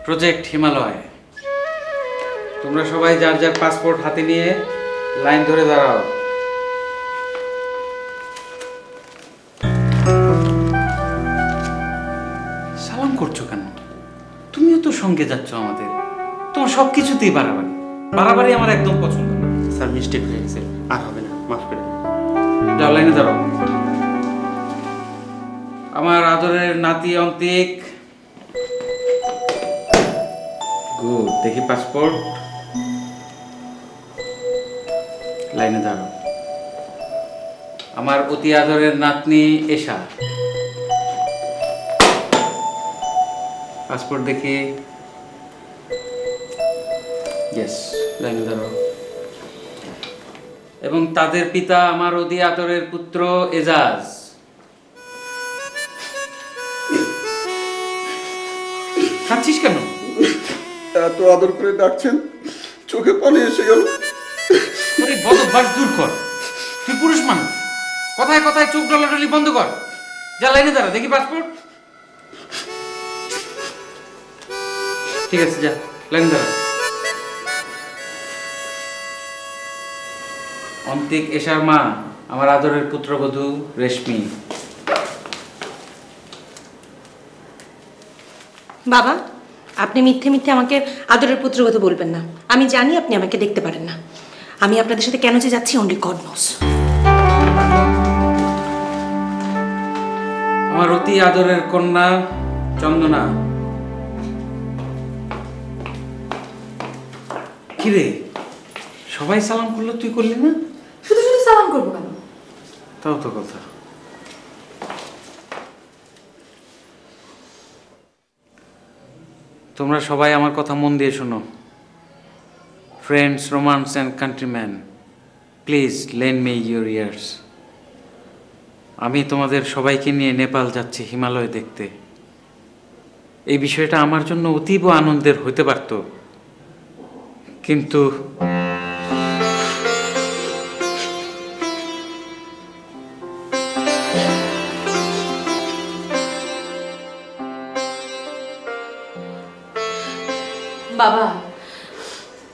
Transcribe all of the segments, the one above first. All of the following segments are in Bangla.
প্রজেক্ট হিমালয়। তোমরা সবাই যার যার পাসপোর্ট হাতে নিয়ে লাইন ধরে দাঁড়াও। সালাম করছো কেন? তুমিও তো সঙ্গে যাচ্ছ আমাদের। তোমার সবকিছুতেই বাড়াবাড়ি বাড়াবাড়ি আমার একদম পছন্দ না। স্যার মিস্টেক হয়ে গেছে, আর হবে না, মাফ করে দিন। যাও লাইনে দাঁড়াও। আমার আদরের নাতি অন্তিক। গুড, দেখি পাসপোর্ট। লাইনে দাঁড়াও। আমার অতি আদরের নাতনি এশা। পাসপোর্ট দেখি। ইয়েস, লাইনে দাঁড়াও। এবং তাদের পিতা আমার অতি আদরের পুত্র এজাজ। খাচ্ছিস কেন? এত আদর করে ডাকছেন, চোখে পানি এসে গেল। তোর এই বদ অভ্যাস দূর কর। তুই পুরুষ মানুষ, কথায় কথায় চোখ ডলাডলি বন্ধ কর। যা লাইনে দাঁড়া, দেখি পাসপোর্ট। ঠিক আছে, যা লাইনে দাঁড়া। অন্তিক এশার মা আমার আদরের পুত্রবধূ রেশমি। বাবা, আপনি মিথ্যে মিথ্যে আমাকে আদরের পুত্রবধূ বলবেন না। আমি জানি আপনি আমাকে দেখতে পারেন না। আমি আপনাদের সাথে কেন যে যাচ্ছি অনলি গড নোস। আমার অতি আদরের কন্যা চন্দনা। কিরে, সবাই সালাম করলো, তুই করলি না? শুধু শুধু সালাম করবো কেন? তাও তো কথা। তোমরা সবাই আমার কথা মন দিয়ে শোনো। Friends, Romans and countryman, please lend me your ears. আমি তোমাদের সবাইকে নিয়ে নেপাল যাচ্ছি হিমালয় দেখতে। এই বিষয়টা আমার জন্য অতীব আনন্দের হতে পারত, কিন্তু বাবা,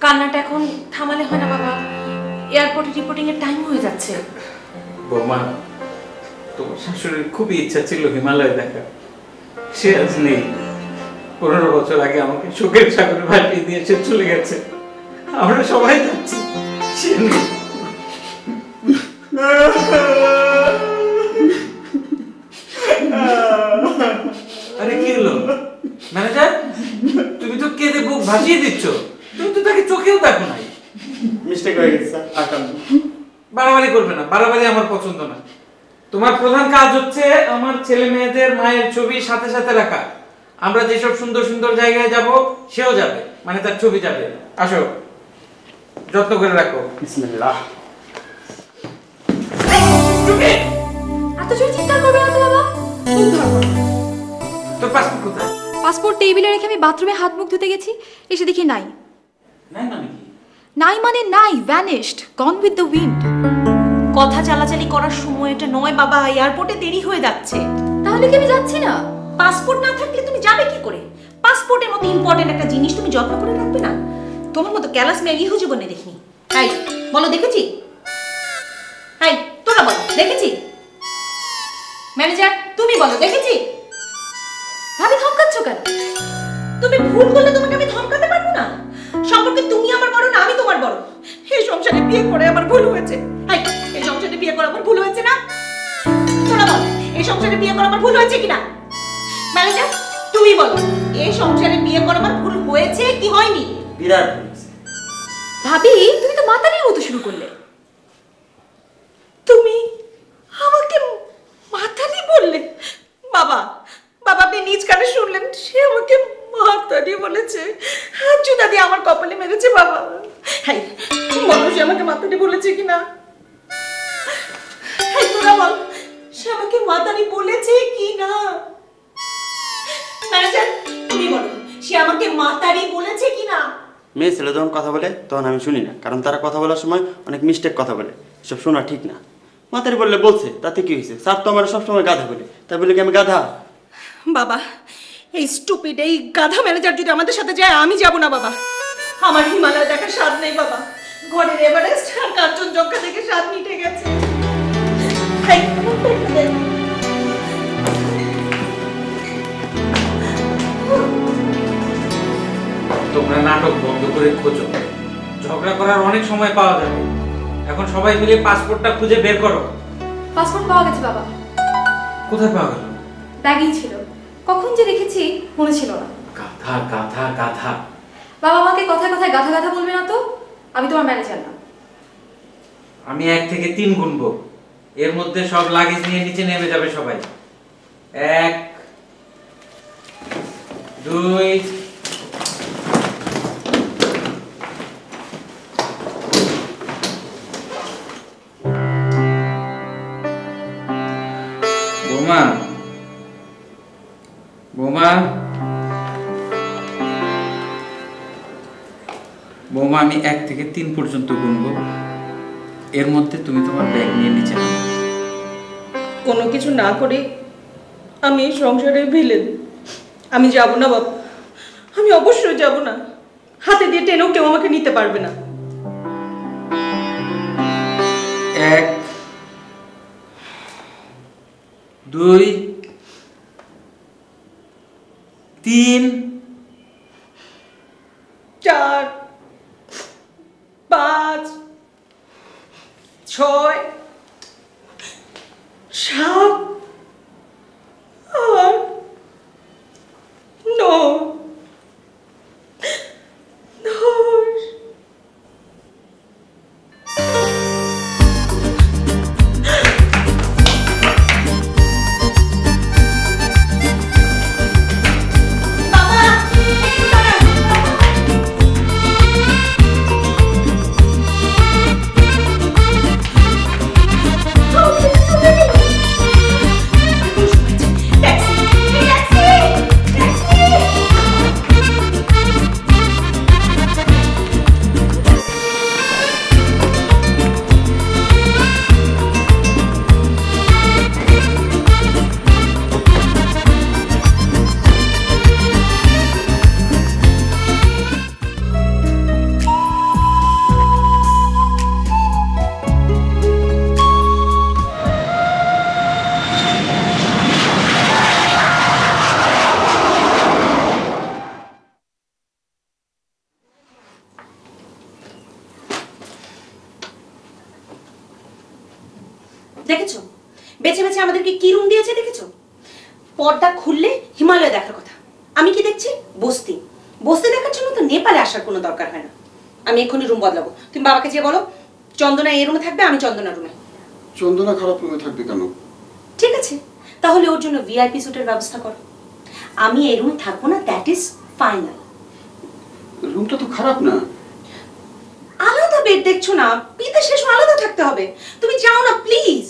কান্নাটা এখন থামালে হয় না বাবা? এয়ারপোর্টে রিপোর্টিং এর টাইম হয়ে যাচ্ছে। বৌমা, তোমার শাশুড়ির খুবই ইচ্ছা ছিল হিমালয় দেখা। সে আজ নেই। 15 বছর আগে আমাকে শোকের সাগরে ভাসিয়ে দিয়ে সে চলে গেছে। আমরা সবাই যাচ্ছি, সে নেই। আরে কি হলো ম্যানেজার? তুমি তো কেঁদে বুক ভাসিয়ে দিচ্ছ। তুমি তো তাকে চোখেও দেখো নাই। মিস্টেক হয়ে গেছে স্যার, আর কাম। বাড়াবাড়ি করবে না, বাড়াবাড়ি আমার পছন্দ না। তোমার প্রধান কাজ হচ্ছে আমার ছেলে মেয়েদের মায়ের ছবি সাথে সাথে রাখা। আমরা যেসব সুন্দর সুন্দর জায়গায় যাব সেও যাবে, মানে তার ছবি যাবে। আসো, যত্ন করে রাখো। বিসমিল্লাহ। এত জোরে চিৎকার করবে না তো বাবা। খুব ধরবো। তোর পাসপোর্ট কোথায়? পাসপোর্ট টেবিলে রেখে আমি বাথরুমে হাত মুখ ধুতে গেছি, এসে দেখি নাই। নাই মানে কি? নাই মানে নাই, vanished, gone with the wind. কথা চালাচালি করার সময় এটা নয় বাবা, এয়ারপোর্টে দেরি হয়ে যাচ্ছে। তাহলে কি আমি যাচ্ছি না? পাসপোর্ট না থাকলে তুমি যাবে কি করে? পাসপোর্টের মতো ইম্পর্টেন্ট একটা জিনিস তুমি যত্ন করে রাখবে না? তোমার মতো ক্যালাস মেয়েও জীবনে দেখিনি। হাই বলো, দেখেছি? হাই তোরা বলো, দেখেছি? ম্যানেজার তুমি বলো, দেখেছি? ভাবি ধমকাচ্ছ কেন? তুমি ভুল করলে তোমাকে আমি ধমকাতে পারবো না? সম্পর্কে তুমি আমার বড় না আমি তোমার বড়। এই সংসারে বিয়ে করে আমার ভুল হয়েছে। হাই, এই সংসারে বিয়ে করে আমার ভুল হয়েছে না? তোরা বল, এই সংসারে বিয়ে করে আমার ভুল হয়েছে কিনা? ম্যানেজার তুমি বলো, এই সংসারে বিয়ে করে আমার ভুল হয়েছে কি হয়নি? বিরাট ভুল হয়েছে। ভাবি তুমি তো মাতারির মতো শুরু করলে। তুমি আমাকে মাতারি বললে? বাবা, বাবা আপনি নিজ কানে শুনলেন, সে আমাকে মাতারি বলেছে। জুতা দিয়ে আমার কপালে মেরেছে বাবা। হাই বলো, সে আমাকে মাতারি বলেছে কিনা? হাই তোরা বল, সে আমাকে মাতারি বলেছে কিনা? ম্যানেজার তুমি বলো, সে আমাকে মাতারি বলেছে কিনা? মেয়ে ছেলে যখন কথা বলে তখন আমি শুনি না, কারণ তারা কথা বলার সময় অনেক মিস্টেক কথা বলে, সব শোনা ঠিক না। মাতারি বললে বলছে, তাতে কি হয়েছে? স্যার তো আমার সবসময় গাধা বলে, তাই বলে কি আমি গাধা? বাবা এই স্টুপিড এই গাধা ম্যানেজার যদি আমাদের সাথে যায় আমি যাব না বাবা। আমার হিমালয় দেখার স্বাদ নেই বাবা। ঘরের এভারেস্ট আর কাঞ্চনজঙ্ঘা থেকে স্বাদ মিটে গেছে। এই, আমার ব্যাগটা দে। তোমরা নাটক বন্ধ করে খোঁজো, ঝগড়া করার অনেক সময় পাওয়া যাবে। এখন সবাই মিলে পাসপোর্টটা খুঁজে বের করো। পাসপোর্ট পাওয়া গেছে বাবা। কোথায় পাওয়া গেল? ব্যাগেই ছিল, কখন যে রেখেছি মনে ছিল না। গাধা গাধা গাধা। বাবা আমাকে কথায় কথায় গাধা গাধা বলবে না তো, আমি তোমার ম্যানেজার না। আমি 1 থেকে 3 গুনবো, এর মধ্যে সব লাগেজ নিয়ে নিচে নেমে যাবে সবাই। 1 2 বোমা বোমা বোমা, আমি 1 থেকে 3 পর্যন্ত গুনবো, এর মধ্যে তুমি তোমার ব্যাগ নিয়ে নিচে নামো। কোনো কিছু না করে আমি এই সংসারের ভিলেন। আমি যাব না বাবা, আমি অবশ্যই যাব না। হাতে দিয়ে টেনেও কেউ আমাকে নিতে পারবে না। 1 2 3 4 5 6 7 8 9 10 দেখেছো বেছে বেছে আমাদেরকে কি রুম দিয়েছে দেখেছো? পর্দা খুললে হিমালয় দেখার কথা, আমি কি দেখছি বস্তি। বস্তি দেখার জন্য তো নেপালে আসার কোনো দরকার হয় না। আমি এক্ষুনি রুম বদলাবো। তুমি বাবাকে যে বলো চন্দনা এই রুমে থাকবে, আমি চন্দনা রুমে। চন্দনা খারাপ রুমে থাকবে কেন? ঠিক আছে, তাহলে ওর জন্য ভিআইপি স্যুটের ব্যবস্থা করো। আমি এই রুমে থাকবো না, দ্যাট ইজ ফাইনাল। রুমটা তো খারাপ না। আলাদা বেড দেখছো না, বিতে শেষ আলাদা থাকতে হবে। তুমি যাও না প্লিজ।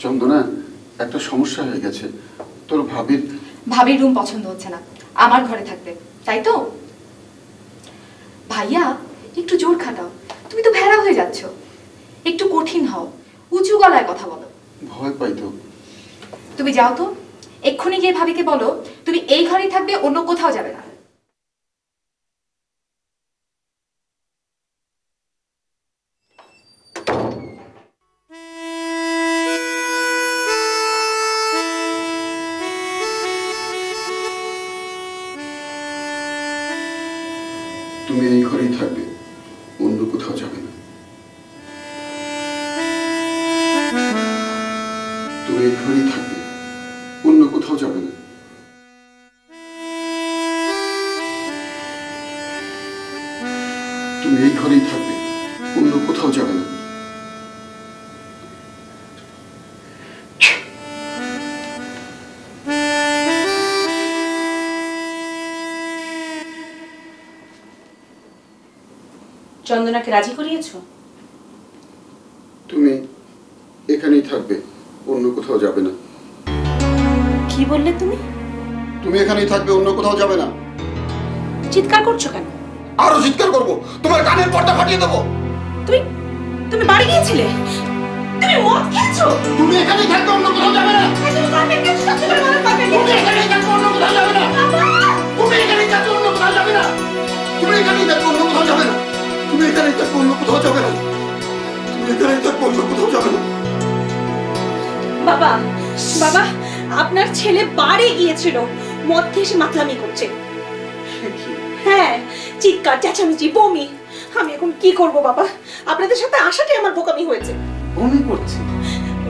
চন্দনা, একটা সমস্যা হয়ে গেছে। তোর ভাবির রুম পছন্দ হচ্ছে না, আমার ঘরে থাকবে, তাই তো? ভাইয়া একটু জোর খাটাও, তুমি তো ভেড়া হয়ে যাচ্ছ। একটু কঠিন হও, উঁচু গলায় কথা বলো। ভয় পাই তো। তুমি যাও তো, এক্ষুনি গিয়ে ভাবিকে বলো তুমি এই ঘরেই থাকবে, অন্য কোথাও যাবে না। তুমি এই ঘরেই থাকবে, অন্য কোথাও যাবে না। তুমি এই ঘরেই থাকবে, অন্য কোথাও যাবে না। তুমি এই ঘরেই থাকবে, অন্য কোথাও যাবে না। চন্দনাকে রাজি করিয়েছো? এখানেই থাকবে, অন্য কোথাও যাবে না। কি বললে তুমি? তুমি এখানেই থাকবে, অন্য কোথাও যাবে না। চিৎকার করছো কেন? আরো চিৎকার করবো, তোমার কানের পর্দা ফাটিয়ে দেবো। তুমি তুমি বাড়ি গিয়েছিলে? তুমি মদ খেয়েছো? তুমি এখানেই থাকবে, অন্য কোথাও যাবে না। তুমি কাপড় খেয়েছো? সত্যি করে বলো, কাপড় তুমি খেয়েছো? এখানেই থাকবে, অন্য কোথাও যাবে না। তুমি এখানেই থাকবে, অন্য কোথাও যাবে না। তুমি এখানেই থাকবে, অন্য কোথাও যাবে না। তুমি এখানেই থাকবে, অন্য কোথাও যাবে না। তুমি এখানেই থাকবে, অন্য কোথাও যাবে না। বাবা, বাবা, আপনার ছেলে বাড়ি গিয়েছিল, মদ খেয়ে এসে মাতলামি করছে। হ্যাঁ, চিৎকার, চেঁচামেচি, বমি। আমি এখন কি করব বাবা? আপনাদের সাথে আসাটাই আমার বোকামি হয়েছে। বমি করছে?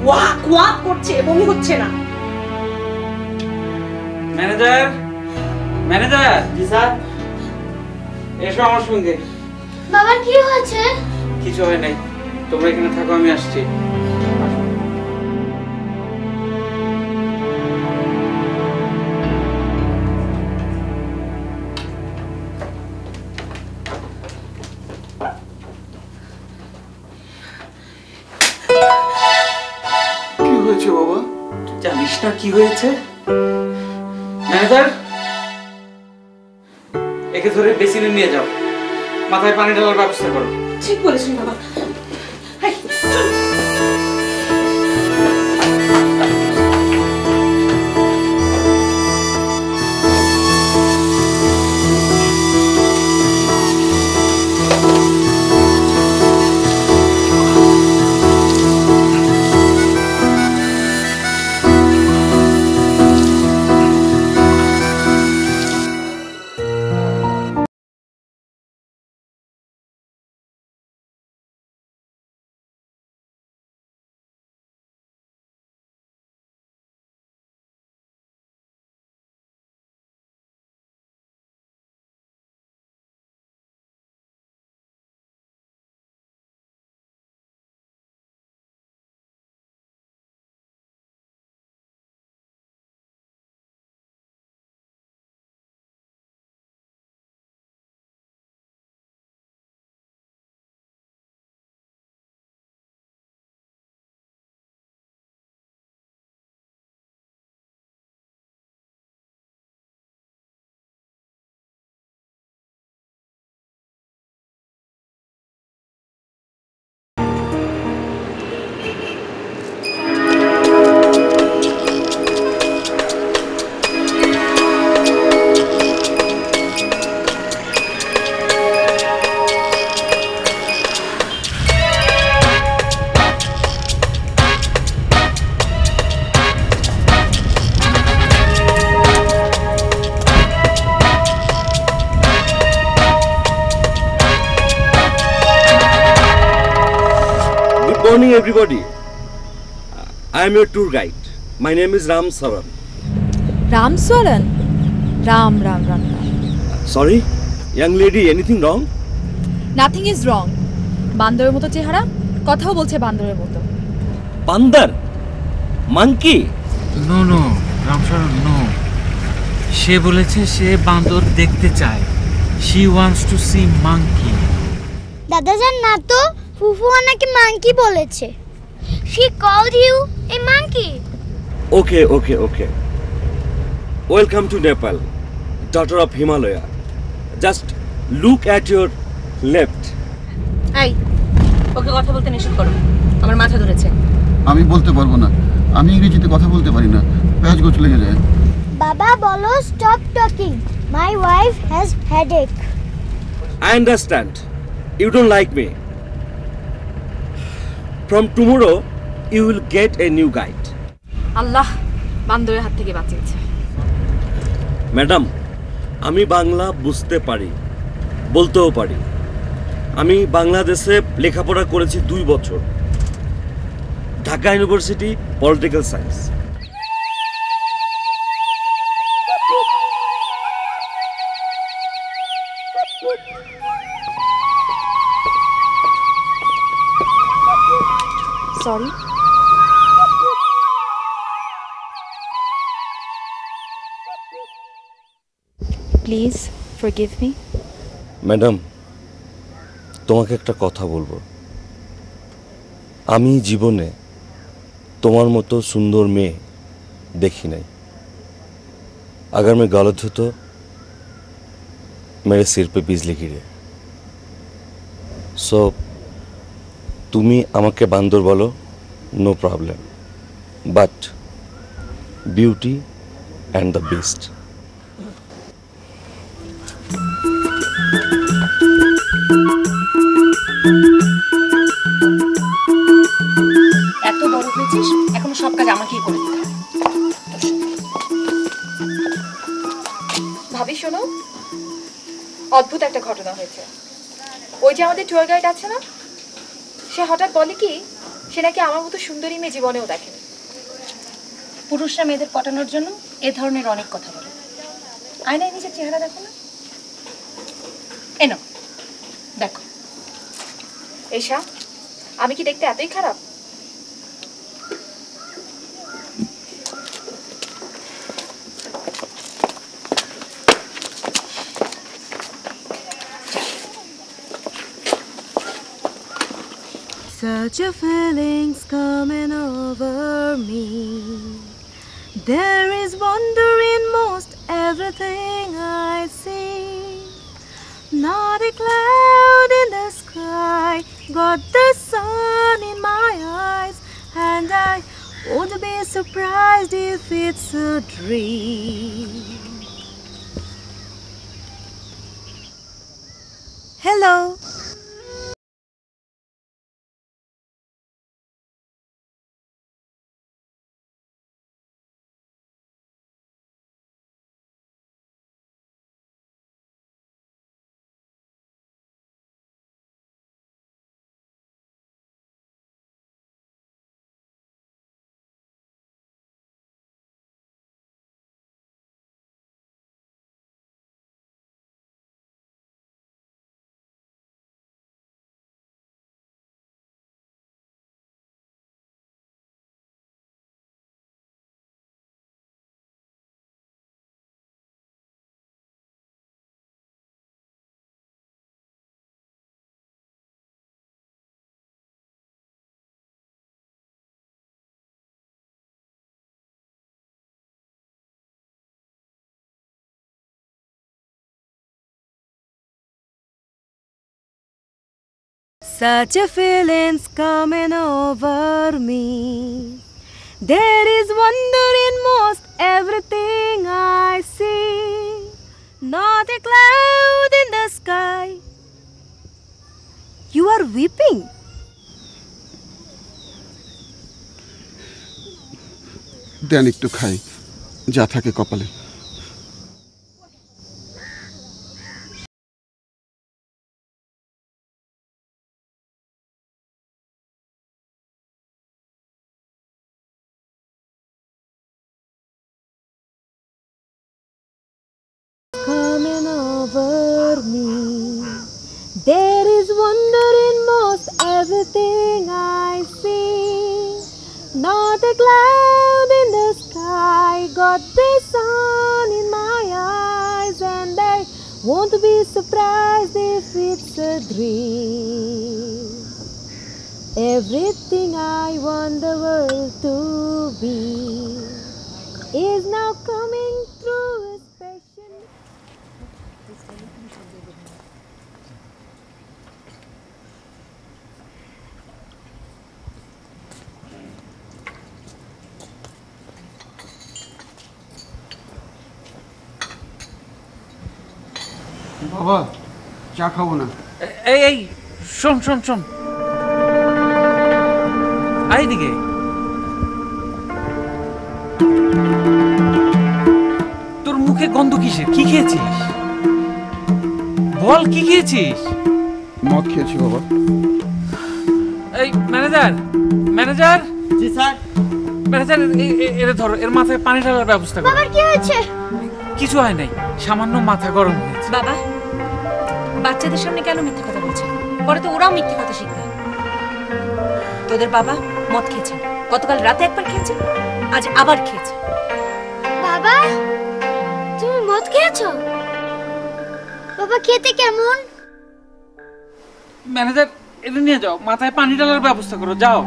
ওয়াক ওয়াক করছে, বমি হচ্ছে না। ম্যানেজার, ম্যানেজার, জি স্যার। এসো আমার সঙ্গে। বাবার কি হয়েছে? কিছু হয় নাই, তোমরা এখানে থাকো, আমি আসছি। কি হয়েছে বাবা? জানিস না কি হয়েছে? ম্যানেজার, একে ধরে বেসিনে নিয়ে যাও, মাথায় পানি ঢালার ব্যবস্থা করো। ঠিক বলেছেন বাবা। এই, চল। Good morning, everybody. I am your tour guide. My name is Ram Saran. Ram Saran? Ram, Ram, Ram, Ram. Sorry, young lady, anything wrong? Nothing is wrong. বান্দরের মতো চেহারা, কথাও বলছে বান্দরের মতো। Bandar? Monkey? No no Ramsharan, no. সে বলেছে সে বান্দর দেখতে চায়। She wants to see monkey. দাদাজান না তো, ফুফু নাকি মাঙ্কি বলেছে। She called you a monkey. Okay. Welcome to Nepal, daughter of Himalaya. Just look at your left. এই, ওকে কথা বলতে নিষেধ করো, আমার মাথা ধরেছে। আমি বলতে পারবো না, আমি ইংরেজিতে কথা বলতে পারি না, প্যাচ গোছ লেগে যায়। বাবা বলো stop talking. My wife has headache. I understand. You don't like me. From tomorrow, you will get a new guide. আল্লাহ বান্দরের হাত থেকে বাঁচিয়েছে। ম্যাডাম, আমি বাংলা বুঝতে পারি, বলতেও পারি। আমি বাংলাদেশে লেখাপড়া করেছি 2 বছর, Dhaka university, political science. Sorry. Please forgive me. Madam, তোমাকে একটা কথা বলবো। আমি জীবনে তোমার মতো সুন্দর মেয়ে দেখি নাই। अगर मैं गलत हूं तो मेरे सिर पे बिजली गिरे। सो তুমি আমাকে বান্দর বলো, no problem, but beauty and the best. এত বড় হয়েছিস, এখনো সব কাজ আমাকেই করে দিতে হবে। ভাবি শোনো, অদ্ভুত একটা ঘটনা হয়েছে। ওই যে আমাদের ট্যুর গাইড আছে না, সে হঠাৎ বলে কি সে নাকি আমার মতো সুন্দরী মেয়ে জীবনেও দেখেনি। পুরুষরা মেয়েদের পটানোর জন্য এ ধরনের অনেক কথা বলে। আয়নায় নিজের চেহারা দেখো না, এনো দেখো। এশা, আমি কি দেখতে এতই খারাপ? Such a feeling's coming over me. There is wonder in most everything I see. Not a cloud in the sky, got the sun in my eyes, and I won't be surprised if it's a dream. Hello. Such a feeling's coming over me. There is wonder in most everything I see. Not a cloud in the sky. You are weeping. দেন একটু খাই, যা থাকে কপালে। Coming over me. There is wonder in most everything I see. Not a cloud in the sky, got the sun in my eyes, and I won't be surprised if it's a dream. Everything I want the world to be is now coming through a special. বাবা, চা খাবো না। এই এই শোন শোন শোন, আই দিকে। তোর মুখে গন্ধ কিসের? কি খেয়েছিস? বল, কি খেয়েছিস? মদ খেয়েছি বাবা। এই ম্যানেজার, ম্যানেজার। জি স্যার। ম্যানেজার, এর ধরো, এর মাথায় পানি ঢালার ব্যবস্থা করো। বাবার কি হয়েছে? কিছু হয় নাই, সামান্য মাথা গরম হয়েছে। বাবা, বাচ্চাদের সামনে কেন মিথ্যে কথা বলছে? পরে তো ওরাও মিথ্যে কথা শিখবে। তোদের বাবা মদ খেয়েছে, গতকাল রাতে একবার খেয়েছে, আজ আবার খেয়েছে। বাবা, তুমি মদ খেয়েছো? বাবা, খেতে কেমন? ম্যানেজার, এটা নিয়ে যাও, মাথায় পানি ঢালার ব্যবস্থা করো, যাও।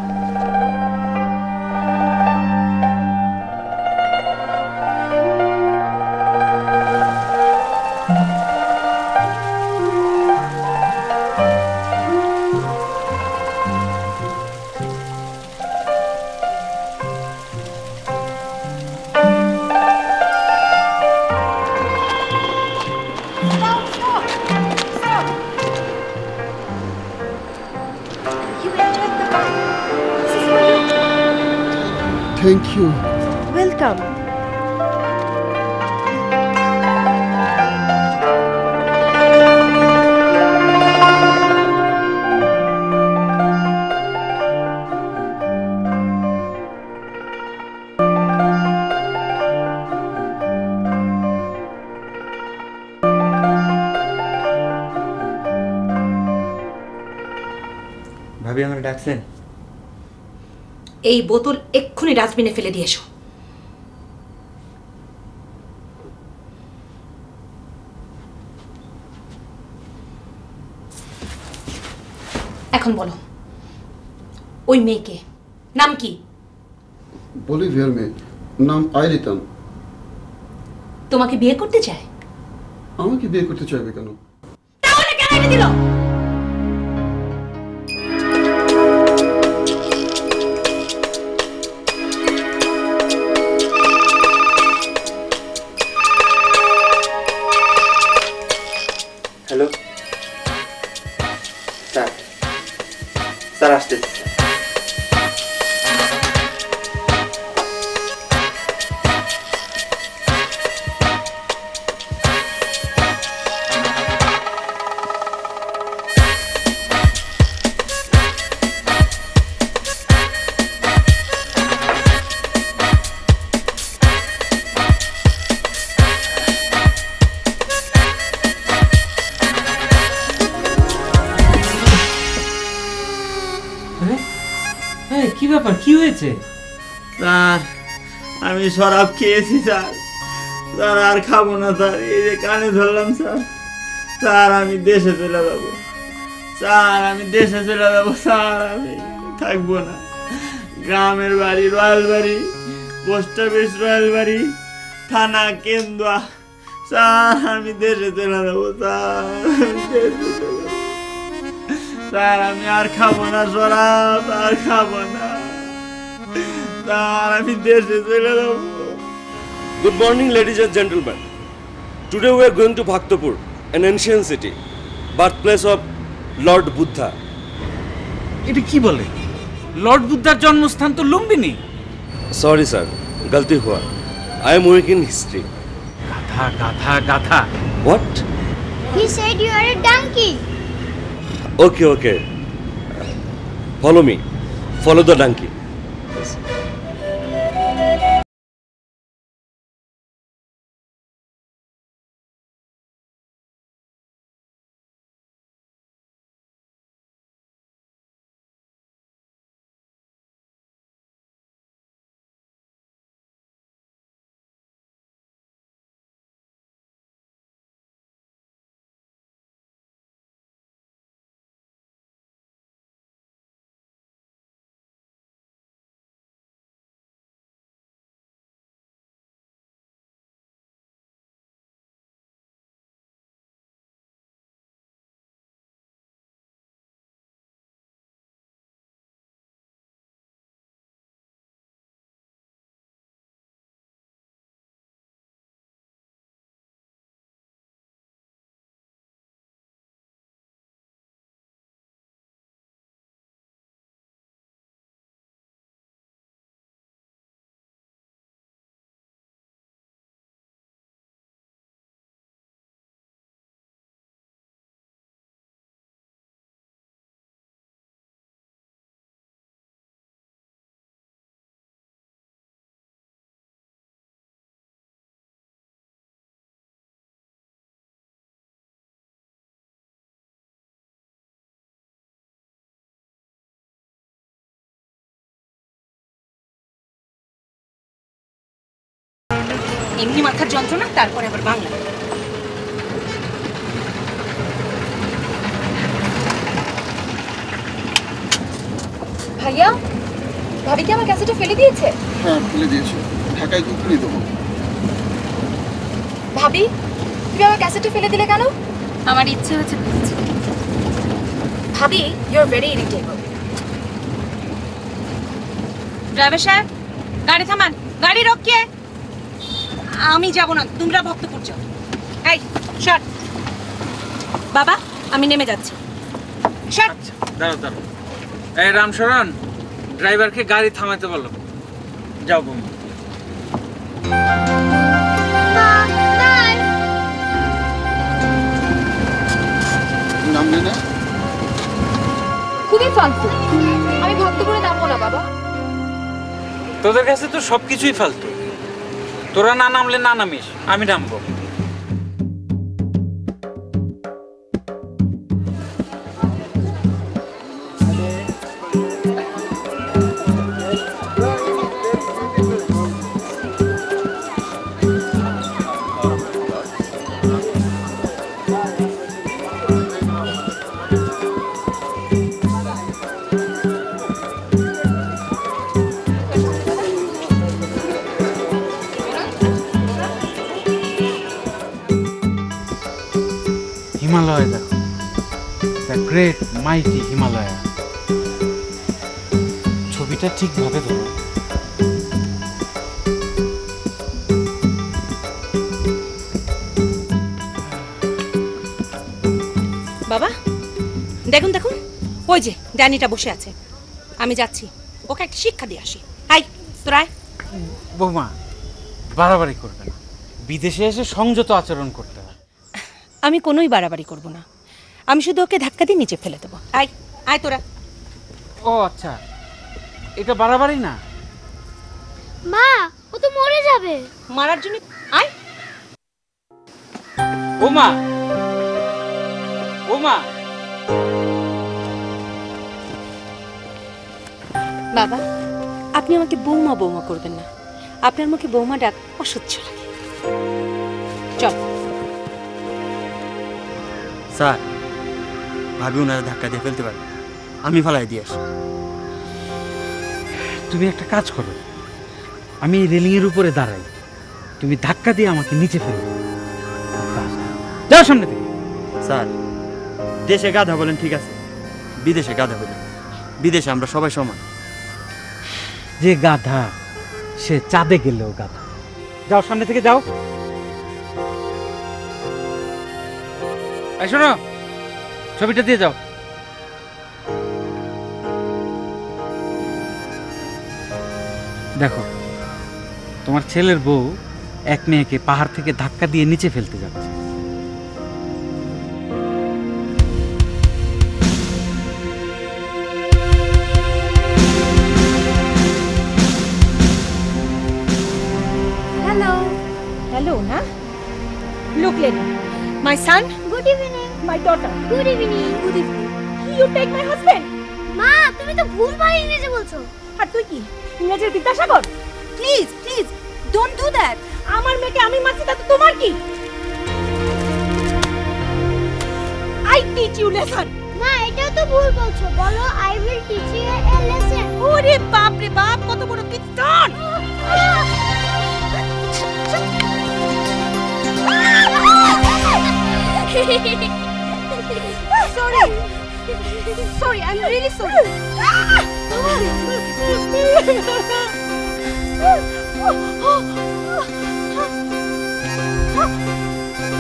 Thank you. ওয়েলকাম। ভাবি আমার ডাকছেন? এই বোতল এক্ষুনি ডাস্টবিনে ফেলে দিয়ে এসো। এখন বলো, ওই মেয়েকে নাম কি? বলিভিয়ার মেয়ে, নাম আইরিতান। তোমাকে বিয়ে করতে চায়? আমাকে বিয়ে করতে চাইবে কেন? তাহলে কেন এনে দিল? হ্যালো স্যার, স্যার আসতেছি। কি ব্যাপার, কি হয়েছে? স্যার আমি শরাব খেয়েছি স্যার, স্যার আর খাবো না স্যার, এই যে কানে ধরলাম স্যার। স্যার আমি দেশে চলে যাবো স্যার, আমি দেশে চলে যাবো স্যার, আমি থাকবো না। গ্রামের বাড়ি রয়্যাল বাড়ি, পোস্ট অফিস রয়্যাল বাড়ি, থানা কেন্দুয়া। স্যার আমি দেশে চলে যাবো স্যার, আমি দেশে চলে যাবো স্যার, আমি আর খাবো না শরাব, আর খাবো না স্যার, আমি দেশে চলে যাবো। Good morning, ladies and gentlemen. Today we are going to Bhaktapur, an ancient city, birthplace of Lord Buddha. এটা কি বলে? লর্ড বুদ্ধার জন্মস্থান তো Lumbini. Sorry, sir. Galti hua. I am weak in history. গাধা গাধা গাধা। What? He said you are a donkey. Okay, okay. Follow me. Follow the donkey. এমনি মাথার যন্ত্রণা, তারপরে আবার বাংলা। ভাইয়া, ভাবি কি আমার ক্যাসেটটা ফেলে দিয়েছে? হ্যাঁ ফেলে দিয়েছো, ঢাকায় দুপুরে দেবো। ভাবি, তুমি আমার ক্যাসেটটা ফেলে দিলে কেন? আমার ইচ্ছে হচ্ছে। ভাবি, you are very irritable. Driver সাহেব, গাড়ি থামান, গাড়ি রকিয়ে। আমি যাব না, তোমরা ভক্তপুর যাও। এই শট বাবা, আমি নেমে যাচ্ছি। শট। দাঁড়াও দাঁড়াও, এই রামশরণ, ড্রাইভারকে গাড়ি থামাতে বলো। যাও বৌমা। নামলে না? খুবই ফালতু। আমি ভক্তপুরে নামবো না বাবা। তোদের কাছে তো সবকিছুই ফালতু। তোরা না নামলে না নামিস, আমি নামবো। হিমালয় দেখো, দ্য গ্রেট মাইটি হিমালয়। ছবিটা ঠিকভাবে ধরো। বাবা দেখুন দেখুন, ওই যে ড্যানিটা বসে আছে। আমি যাচ্ছি, ওকে একটা শিক্ষা দিয়ে আসি। আই তোরা আয়। বৌমা, বাড়াবাড়ি করবে না। বিদেশে এসে সংযত আচরণ করতে হয়। আমি কোনোই বাড়াবাড়ি করব না, আমি শুধু ওকে ধাক্কা দিয়ে নিচে ফেলে দেবো। আয় আয় তোরা। ও আচ্ছা, এটা বাড়াবাড়ি না। মা, ও তো মরে যাবে। মারার জন্য আয়। বৌমা, বৌমা। বাবা, আপনি আমাকে বৌমা বৌমা করবেন না। আপনার মুখে বৌমা ডাক অসহ্য লাগে। চল। স্যার, ভাবি ওনারা ধাক্কা দিয়ে ফেলতে পারবে, আমি ফালাই দিয়ে আসি। তুমি একটা কাজ করো, আমি এই রেলিংয়ের উপরে দাঁড়াই, তুমি ধাক্কা দিয়ে আমাকে নিচে ফেলো। যাও সামনে থেকে। স্যার, দেশে গাধা বলেন ঠিক আছে, বিদেশে গাধা বলেন। বিদেশে আমরা সবাই সমান। যে গাধা সে চাঁদে গেলেও গাধা। যাও সামনে থেকে যাও। এই শোনো, ছবিটা দিয়ে যাও। দেখো, তোমার ছেলের বউ এক মেয়েকে পাহাড় থেকে ধাক্কা দিয়ে নিচে ফেলতে যাচ্ছে। হ্যালো হ্যালো না, look lady, my son. Good evening. My daughter. Good evening. Good evening. You take my husband. মা, তুমি তো ভুলভাল ইংরেজি বলছো। আর তুই কি ইংরেজির Vidyasagar? Please please don't do that. আমার মেয়েকে আমি মারছি, তাতে তোমার কি? I teach you lesson. মা, এটাও তো ভুল বলছো। বলো I will teach you a lesson. ওরে বাপ রে বাপ, কত বড় কিত্তন! Sorry. Sorry, I'm really sorry.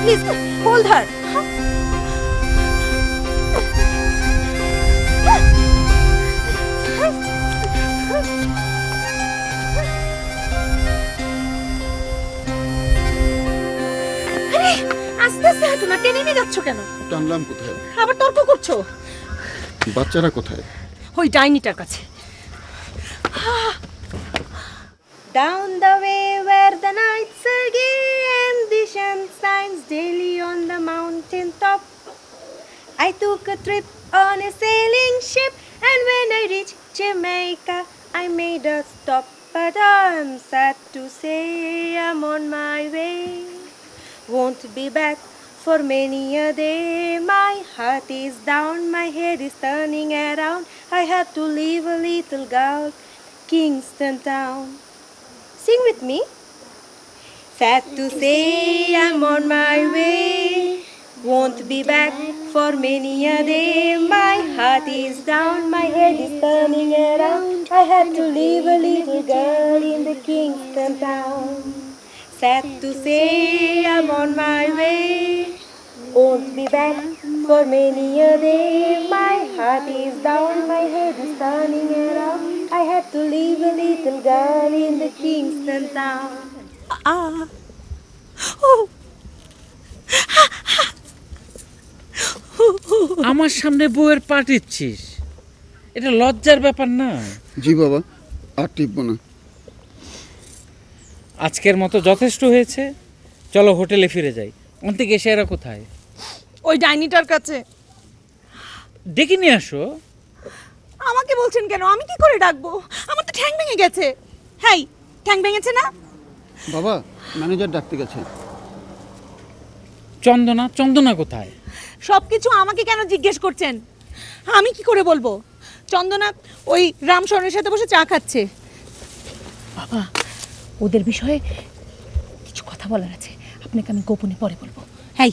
Please hold her. আরে আস্তে আস্তে হাঁটো না, টেনে নিয়ে যাচ্ছ কেন? টানলাম কোথায়? আবার তর্ক করছো? বাচ্চারা কোথায়? ওই ডাইনিটার কাছে। Down the way where the nights are gay and the sun shines daily on the mountain top, I took a trip on a sailing ship, and when I reached Jamaica I made a stop, but I'm sad to say I'm on my way, won't be back for many a day. My heart is down, my head is turning around, I had to leave a little girl, Kingston town. Sing with me. Sad to say I'm on my way, won't be back for many a day. My heart is down, my head is turning around, I had to leave a little girl in the Kingston town. Sad to say I'm on my way, won't be back for many a day. My heart is down, my head is turning around, I had to leave a little down in the Kingston town. আমার সামনে বউয়ের পা টিপছিস, এটা লজ্জার ব্যাপার না? জি বাবা, আর টিপবো না। আজকের মতো যথেষ্ট হয়েছে, চলো হোটেলে ফিরে যাই। অন্তিক এসে এরা কোথায়? ওই ডাইনিটার কাছে। ডেকে নিয়ে আসো। আমাকে বলছেন কেন? আমি কি করে ডাকবো? আমার তো ঠ্যাং ভেঙে গেছে। হাই, ঠ্যাং ভেঙেছে না? বাবা, ম্যানেজার ডাকতে গেছে। চন্দনা, চন্দনা কোথায়? সবকিছু আমাকে কেন জিজ্ঞেস করছেন? আমি কি করে বলবো? চন্দনা ওই রামশরণের সাথে বসে চা খাচ্ছে। বাবা, ওদের বিষয়ে কিছু কথা বলার আছে, আপনাকে আমি গোপনে পরে বলবো। হাই,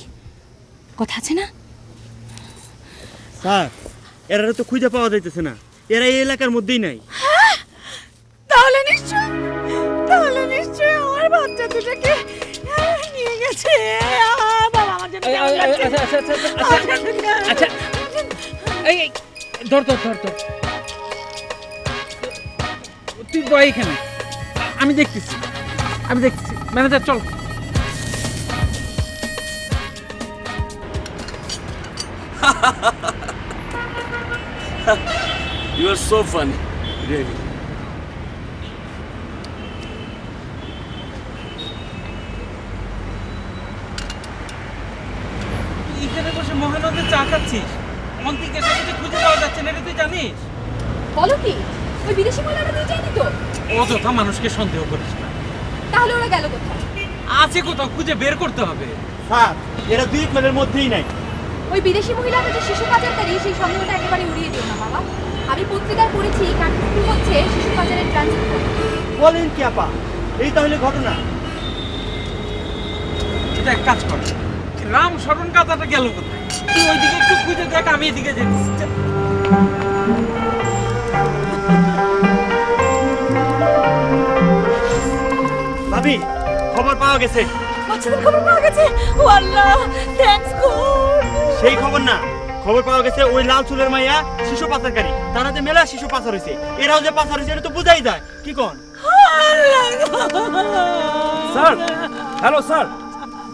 কথা আছে না? স্যার, এরা তো খুঁজে পাওয়া যাইতেছে না, এরা এই এলাকার মধ্যেই নাই। তাহলে নিশ্চয় আমার বাচ্চা দুটাকে নিয়ে গেছে। বাবা, আমার জন্য কেমন লাগছে? আচ্ছা, এই ধর ধর ধর ধর, তুই বয় এখানে, আমি দেখতেছি। ম্যানেজার চল। You are so funny, really. এখানে বসে মহানন্দে চা খাচ্ছিস, অন্তিকের সাথে যে খুঁজে পাওয়া যাচ্ছে না, এটা তুই জানিস? বলো কি, ওই বিদেশি মহিলাটা দিয়ে যায়নি তো? অযথা মানুষকে সন্দেহ করিস না। তাহলে ওরা গেল কোথায়? আছে কোথাও, খুঁজে বের করতে হবে। স্যার, এরা 2 মিনিটের মধ্যেই নাই। ওই বিদেশি মহিলাটা যে শিশু পাচারকারী, সেই সন্দেহটা একেবারে উড়িয়ে দিও না বাবা। আমি পত্রিকায় পড়েছি কাঠমান্ডু হচ্ছে শিশু পাচারের ট্রানজিট পয়েন্ট। বলেন কি আপা, এই তাহলে ঘটনা? এটা এক কাজ কর, রামশরণ গাধাটা গেল কোথায়? তুই ওইদিকে একটু খুঁজে দেখ, আমি এদিকে যেতেছি। ভাবি, খবর পাওয়া গেছে। বাচ্চাদের খবর পাওয়া গেছে? ও আল্লাহ, থ্যাঙ্কস গড। সেই খবর না, খবর পাওয়া গেছে ওই লাল চুলের মাইয়া শিশু পাচারকারী। তারা যে মেলা শিশু পাচার হয়েছে, এরাও যে পাচার হয়েছে এটা তো বোঝাই যায়। কি কোন? স্যার, হ্যালো স্যার,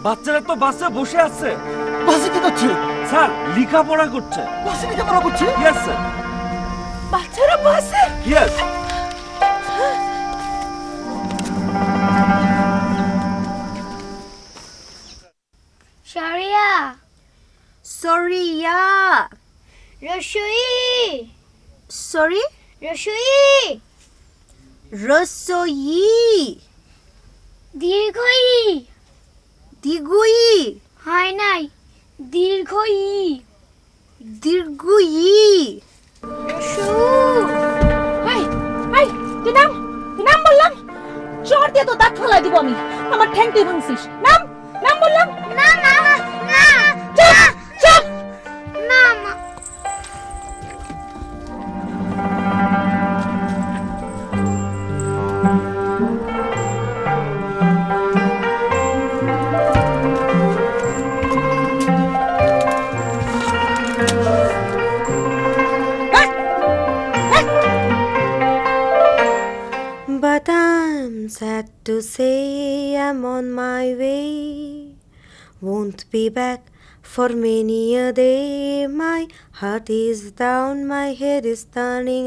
বাচ্চারা তো বাসে বসে আছে। বাসে কি যাচ্ছে? স্যার, লেখাপড়া করছে। বাসে লেখাপড়া করছে? ইয়েস স্যার, বাচ্চারা বাসে? Yes. Sharia, Soria. Roshui, Sorry? Roshui, Rosoyi. দীর্ঘই, Digui. হয় নাই, দীর্ঘই, Dirgui. রসু, হাই, হাই, তুই নাম বললাম। শহর দিয়ে তো দাঁত ফেলাই দিব আমি। আমার ঠ্যাং তুই ভাঙছিস। নাম বললাম। না না না না চুপ। না মা। But I'm sad to say I'm on my way. Won't be back for many a day. My heart is down, my head is turning.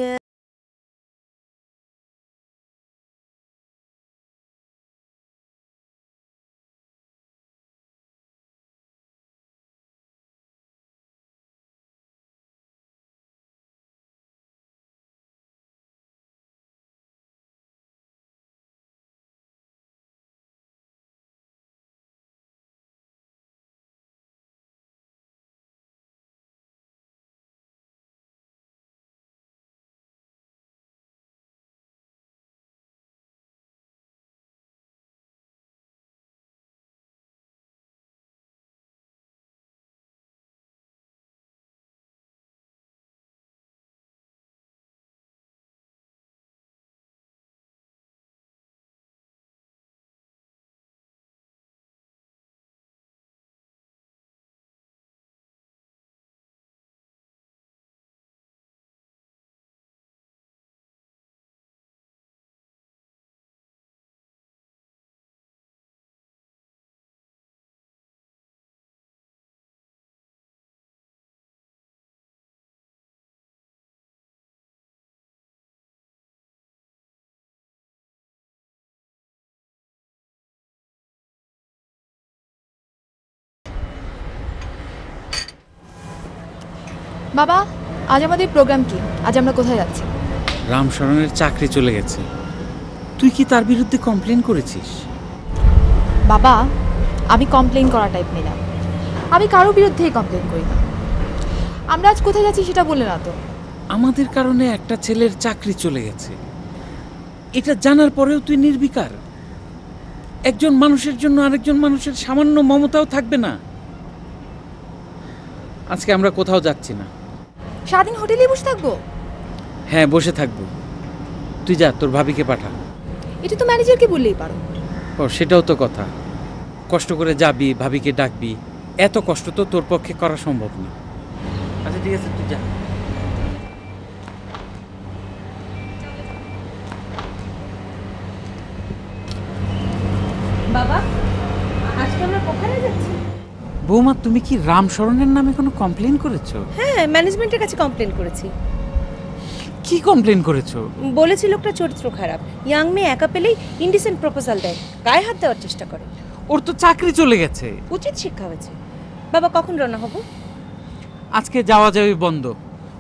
বাবা, আজ আমাদের প্রোগ্রাম কি? আজ আমরা কোথায় যাচ্ছি? রামশরণের চাকরি চলে গেছে। তুই কি তার বিরুদ্ধে কমপ্লেন করেছিস? বাবা, আমি কমপ্লেন করা টাইপ নেই না। আমি কারো বিরুদ্ধেই কমপ্লেন করি না। আমরা আজ কোথায় যাচ্ছি সেটা বলে না তো। আমাদের কারণে একটা ছেলের চাকরি চলে গেছে, এটা জানার পরেও তুই নির্বিকার। একজন মানুষের জন্য আরেকজন মানুষের সামান্য মমতাও থাকবে না। আজকে আমরা কোথাও যাচ্ছি না। সারাদিন হোটেলেই বসে থাকবো? হ্যাঁ, বসে থাকবো। তুই যা, তোর ভাবিকে পাঠা। এটা তো ম্যানেজারকে বললেই পারো। ও, সেটাও তো কথা। কষ্ট করে যাবি, ভাবিকে ডাকবি, এত কষ্ট তো তোর পক্ষে করা সম্ভব না। আচ্ছা ঠিক আছে, তুই যা। বাবা, আজকে আমরা কোথায় যাচ্ছি? বৌমা, তুমি কি রামশরণের নামে কোনো কমপ্লেন করেছো? হ্যাঁ, ম্যানেজমেন্টের কাছে কমপ্লেন করেছি। কি কমপ্লেন করেছো? বলেছি লোকটা চরিত্র খারাপ, ইয়াং মেয়ে একা পেলেই ইনডিসেন্ট প্রপোজাল দেয়, গায়ে হাত দেওয়ার চেষ্টা করে। ওর তো চাকরি চলে গেছে। উচিত শিক্ষা হয়েছে। বাবা, কখন রওনা হব? আজকে যাওয়া যাবে বন্ধ।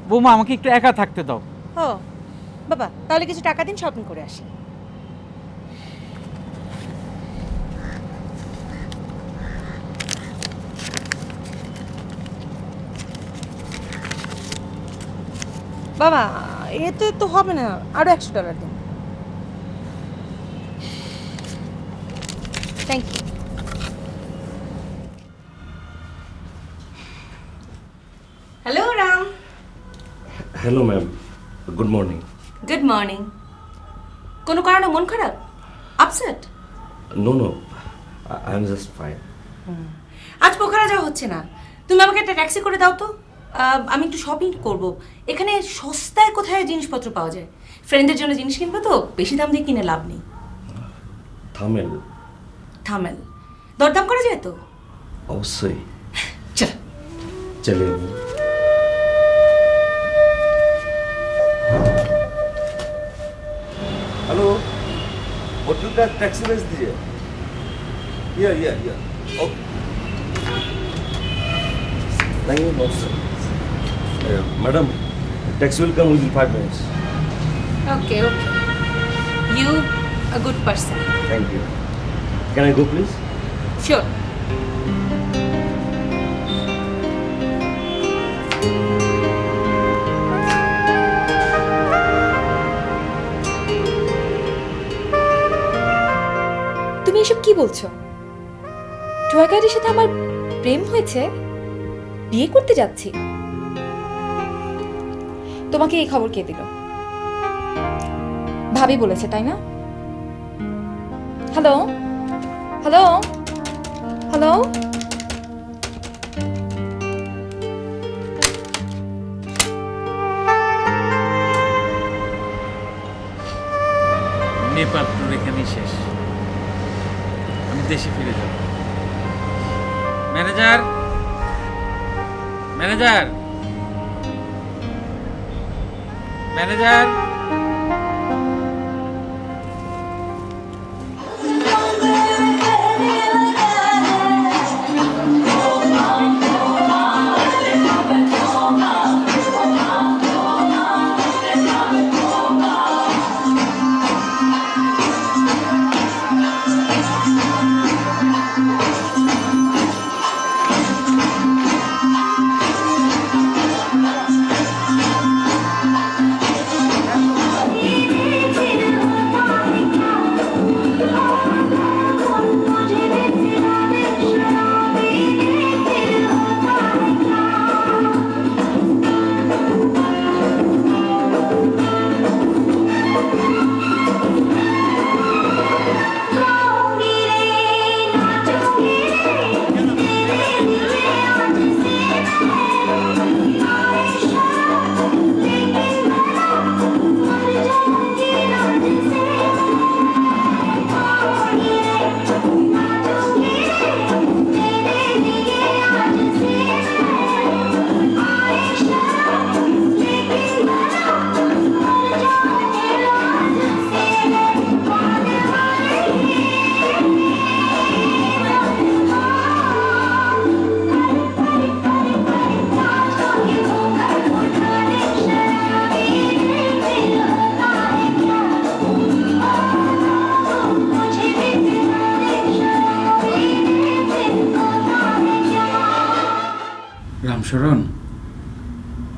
বৌমা, আমাকে একটু একা থাকতে দাও। ও বাবা, তাহলে কিছু টাকা দিন, শপিং করে আসি। বাবা, এতে তো হবে না, আরো $100 দিন। Thank you. Hello Ram. Hello ma'am, good morning. Good morning. কোনো কারণে মন খারাপ? Upset? No no, I am just fine. আজ পোখরা যাওয়া হচ্ছে না, তুমি আমাকে একটা ট্যাক্সি করে দাও তো। আমি একটু শপিং করব। এখানে সস্তায় কোথায় জিনিসপত্র পাওয়া যায়? ফ্রেন্ডদের জন্য জিনিস কিনবো তো, বেশি দাম দিয়ে কিনে লাভ নেই। থামেল। থামেল? দরদাম করা যায় তো? অবশ্যই। চল চলে। हेलो, होटल का टैक्सी भेज दीजिए। या okay. Thank you boss. Madam, taxi will come with 5 minutes। Okay okay, you a good person. Thank you. Can I go please? Sure. তুমি এসব কি বলছো? টুয়ার গাইডের সাথে আমার প্রেম হয়েছে? বিয়ে করতে যাচ্ছি? তোমাকে এই খবর কে দিল? ভাবি বলেছে, তাই না? Hello hello hello, Nepal tour এখানেই শেষ। আমি দেশে ফিরে যাব। Manager, manager, manager.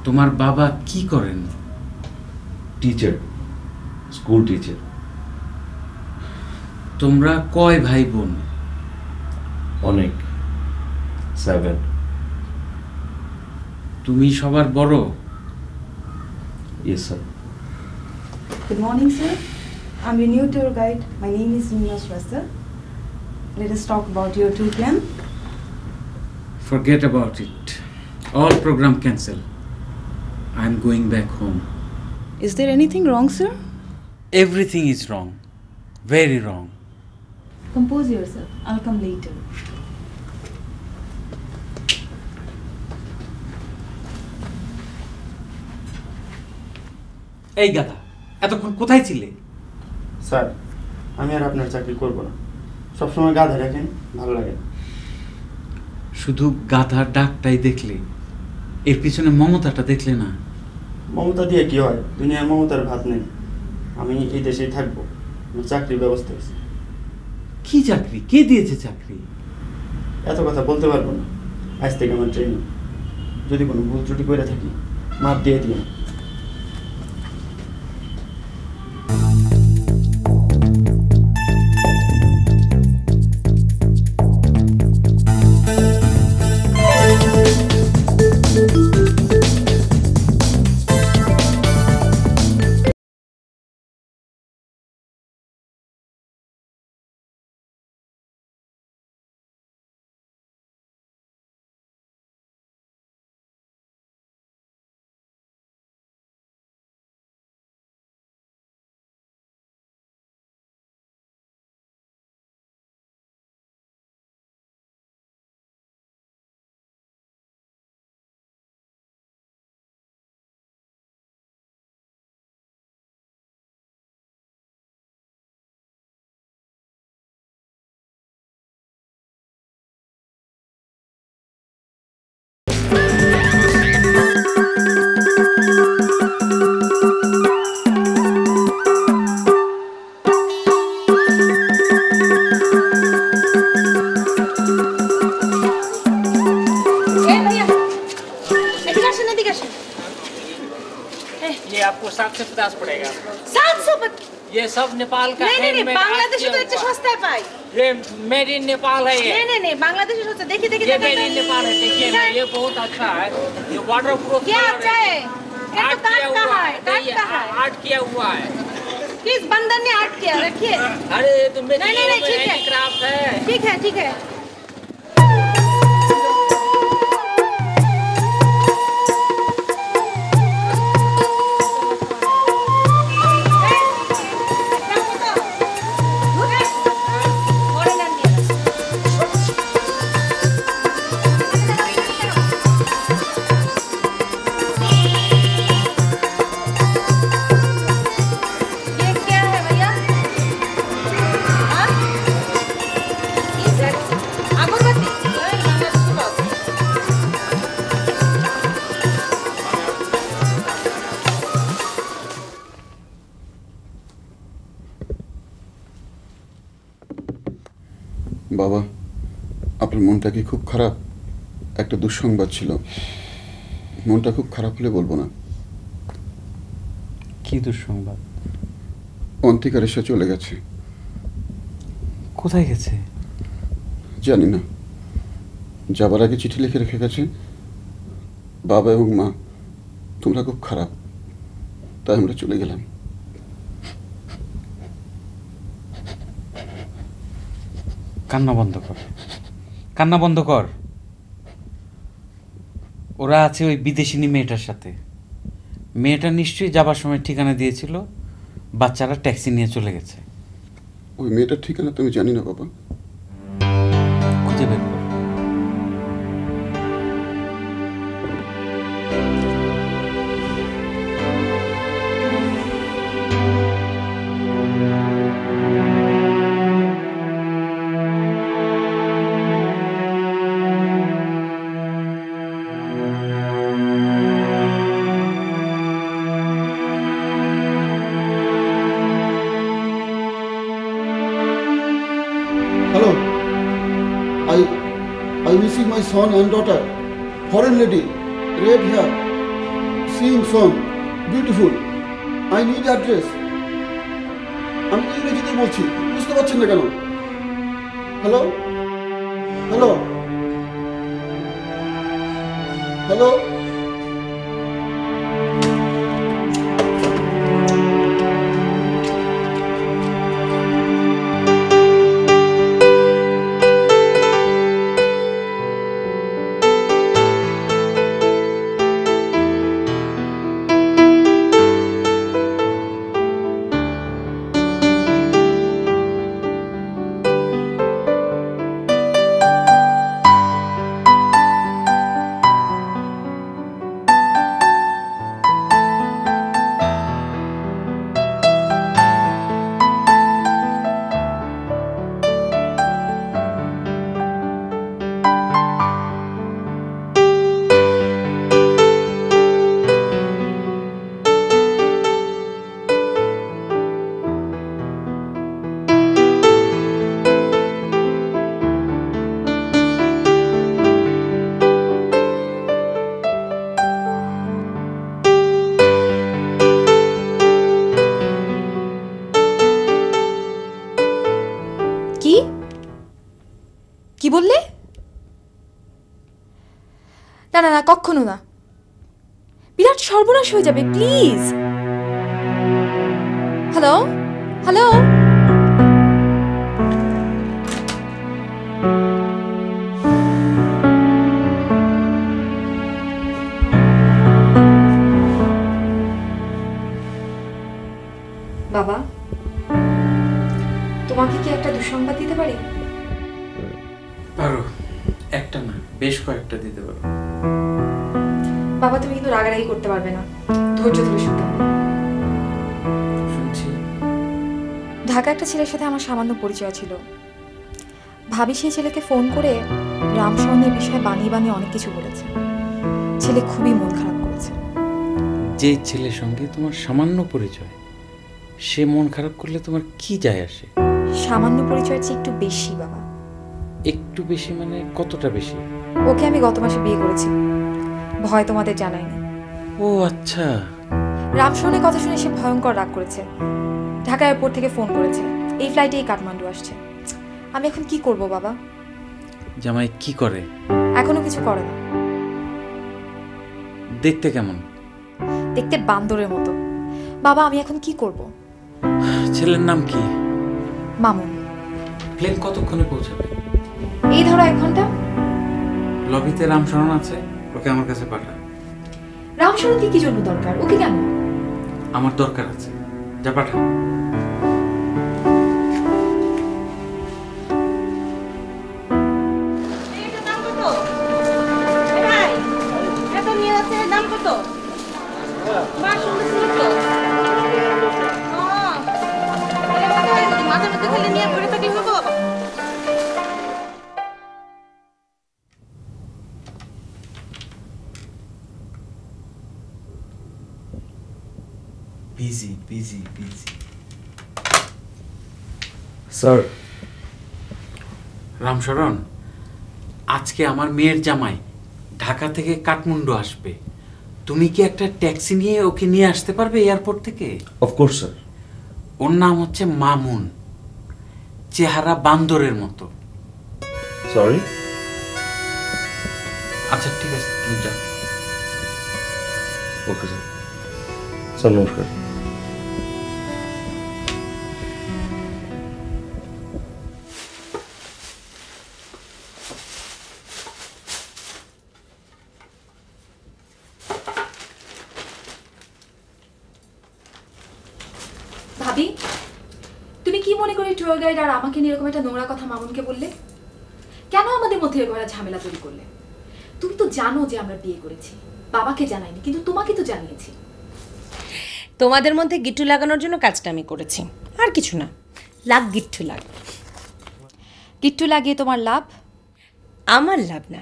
তোমার বাবা কি করেন? Teacher, school teacher. তোমরা কয় ভাই বোন? অনেক, 7। তুমি সবার বড়? Yes sir. Good morning, sir. I'm your new tour guide. My name is Nina Shrestha. Let us talk about your tour plan. Forget about it. All program cancel. I'm going back home. Is there anything wrong, sir? Everything is wrong. Very wrong. Compose yourself. I'll come later. এই গাধা, এতক্ষণ কোথায় ছিলে? স্যার, আমি আর আপনার চাকরি করব না। সবসময় গাধা রাখেন, ভালো লাগে না। শুধু গাধার ডাকটাই দেখলে, এর পিছনে মমতাটা দেখলে না? মমতা দিয়ে কি হয়? দুনিয়ার মমতার ভাত নেই। আমি এই দেশেই থাকবো। আমার চাকরির ব্যবস্থা হয়েছে। কি চাকরি? কে দিয়েছে চাকরি? এত কথা বলতে পারবো না। আজ থেকে আমার ট্রেনিং। যদি কোনো ভুল ত্রুটি করে থাকি, মাপ দিয়ে দিও। आपको 750 पड़ेगा। 700? ये सब नेपाल का नहीं है। नहीं नहीं, बांग्लादेशी तो इतना सस्ता है भाई। ये मेड इन नेपाल है ये। नहीं नहीं नहीं, बांग्लादेशी सस्ता। देखिए देखिए ये मेड इन नेपाल है। देखिए ना, ये बहुत अच्छा है। ये वाटर प्रूफ। क्या अच्छा है? ये तो काट का है, काट का है। आर्ट किया हुआ है। किस बंदर ने आर्ट किया? रखिए। अरे तो मेरी नहीं नहीं ठीक है, क्राफ्ट है। ठीक है ठीक है। বাবা, আপনার মনটা কি খুব খারাপ? একটা দুঃসংবাদ ছিল। মনটা খুব খারাপ হলে বলবো না। কি দুঃসংবাদ? অন্তিকার এসে চলে গেছে। কোথায় গেছে? জানি না। যাবার আগে চিঠি লিখে রেখে গেছে, বাবা এবং মা তোমরা খুব খারাপ, তাই আমরা চলে গেলাম। কান্না বন্ধ কর, কান্না বন্ধ কর। ওরা আছে ওই বিদেশিনী মেয়েটার সাথে। মেয়েটা নিশ্চয়ই যাবার সময় ঠিকানা দিয়েছিল, বাচ্চারা ট্যাক্সি নিয়ে চলে গেছে। ওই মেয়েটার ঠিকানা তুমি জানি না বাবা। খুঁজে বের কর। Hello, I received my son and daughter, foreign lady, red hair. sing song. Beautiful. I need address. আমি তো ইংরেজিতে বলছি, বুঝতে পারছেন না কেন? হ্যালো হ্যালো হ্যালো কি বললে? না না না, কখনো না। বিরাট সর্বনাশ হয়ে যাবে, প্লিজ। হ্যালো হ্যালো, বাবা, তোমাকে কি একটা দুঃসংবাদ দিতে পারি? পারো, একটা না বেশ কয়েকটা দিতে পারো। বাবা, তুমি কিন্তু রাগারাগি করতে পারবে না, ধৈর্য ধরে শুনতে হবে। শুনছি। ঢাকা একটা ছেলের সাথে আমার সামান্য পরিচয় ছিল। ভাবি সেই ছেলেকে ফোন করে রামশরণের বিষয়ে বানিয়ে বানিয়ে অনেক কিছু বলেছে। ছেলে খুবই মন খারাপ করেছে। যে ছেলের সঙ্গে তোমার সামান্য পরিচয়, সে মন খারাপ করলে তোমার কি যায় আসে? সামান্য পরিচয়ের চেয়ে একটু বেশি বাবা। একটু বেশি মানে কতটা বেশি? ওকে আমি গত মাসে বিয়ে করেছি, ভয় তোমাদের জানাইনি। ও আচ্ছা। রামশরণের কথা শুনে সে ভয়ঙ্কর রাগ করেছে। ঢাকা এয়ারপোর্ট থেকে ফোন করেছে এই ফ্লাইটেই কাঠমান্ডু আসছে। আমি এখন কি করব বাবা? জামাই কি করে? এখনো কিছু করে না। দেখতে কেমন? দেখতে বান্দরের মতো। বাবা, আমি এখন কি করব? ছেলের নাম কি? মামুন। প্লেন কতক্ষণে পৌঁছাবে? এই ধরো 1 ঘন্টা। লবিতে রামশরণ আছে, ওকে আমার কাছে পাঠা। রামশরণকে কি জন্য দরকার? ওকে কেন? আমার দরকার আছে, যা পাঠা। Busy, busy, busy. Sir, Ram Sharan, আজকে আমার মেয়ের জামাই ঢাকা থেকে কাঠমান্ডু আসবে। তুমি কি একটা ট্যাক্সি নিয়ে ওকে নিয়ে আসতে পারবে এয়ারপোর্ট থেকে? Of course sir. ওর নাম হচ্ছে মামুন, চেহারা বান্দরের মতো। সরি। আচ্ছা ঠিক আছে, তুমি যাও। Okay sir. স্যার নমস্কার। ভাবি, তুমি কি মনে করে ট্যুর গাইড আর আমাকে নিয়ে এরকম একটা নোংরা কথা মামুনকে বললে? কেন আমাদের মধ্যে এরকম একটা ঝামেলা তৈরি করলে? তুমি তো জানো যে আমরা বিয়ে করেছি। বাবাকে জানাইনি, কিন্তু তোমাকে তো জানিয়েছি। তোমাদের মধ্যে গিট্টু লাগানোর জন্য কাজটা আমি করেছি, আর কিছু না। লাগ গিট্টু লাগ। গিট্টু লাগিয়ে তোমার লাভ? আমার লাভ না,